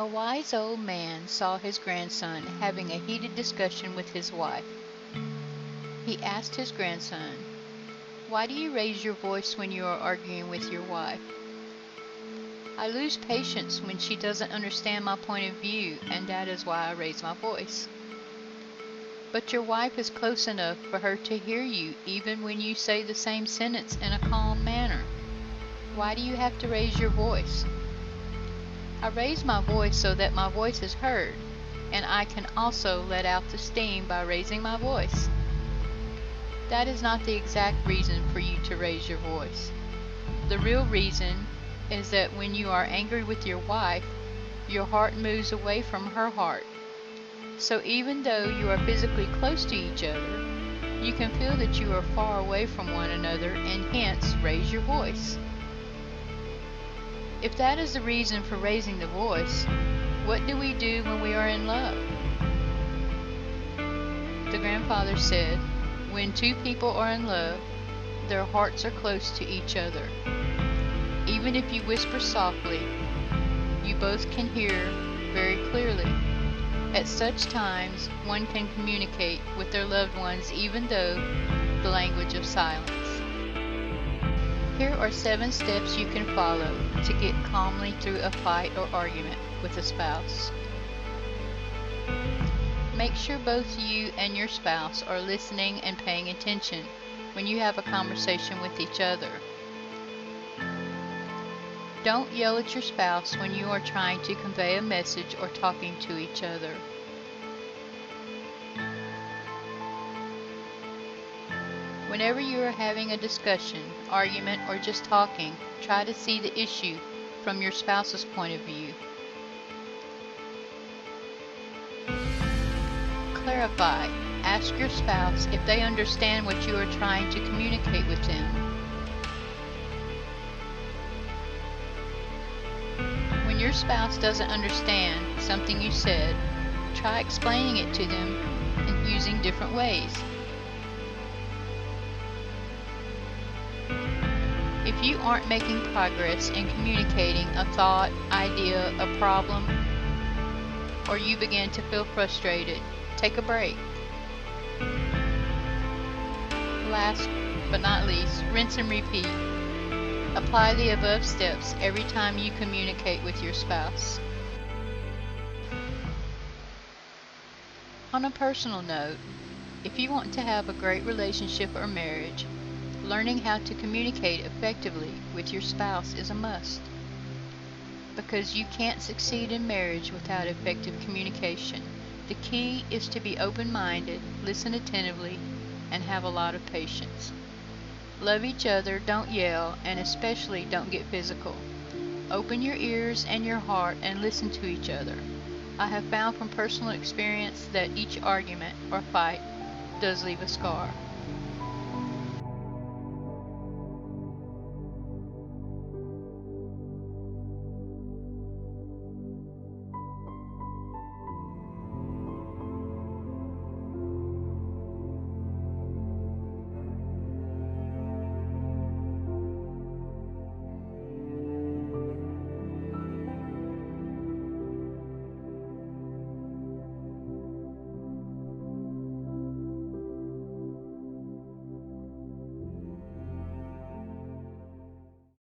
wise old man saw his grandson having a heated discussion with his wife. He asked his grandson, "Why do you raise your voice when you are arguing with your wife?" "I lose patience when she doesn't understand my point of view, and that is why I raise my voice." "But your wife is close enough for her to hear you even when you say the same sentence in a calm manner. Why do you have to raise your voice?" "I raise my voice so that my voice is heard, and I can also let out the steam by raising my voice." "That is not the exact reason for you to raise your voice. The real reason is that when you are angry with your wife, your heart moves away from her heart. So even though you are physically close to each other, you can feel that you are far away from one another and hence raise your voice." "If that is the reason for raising the voice, what do we do when we are in love?" The grandfather said, "When two people are in love, their hearts are close to each other. Even if you whisper softly, you both can hear very clearly. At such times, one can communicate with their loved ones even though the language of silence." Here are 7 steps you can follow to get calmly through a fight or argument with a spouse. Make sure both you and your spouse are listening and paying attention when you have a conversation with each other. Don't yell at your spouse when you are trying to convey a message or talking to each other. Whenever you are having a discussion, argument, or just talking, try to see the issue from your spouse's point of view. Clarify. Ask your spouse if they understand what you are trying to communicate with them. When your spouse doesn't understand something you said, try explaining it to them in using different ways. If you aren't making progress in communicating a thought, idea, a problem, or you begin to feel frustrated, take a break. Last but not least, rinse and repeat. Apply the above steps every time you communicate with your spouse. On a personal note, if you want to have a great relationship or marriage, learning how to communicate effectively with your spouse is a must. Because you can't succeed in marriage without effective communication. The key is to be open-minded, listen attentively, and have a lot of patience. Love each other, don't yell, and especially don't get physical. Open your ears and your heart and listen to each other. I have found from personal experience that each argument or fight does leave a scar.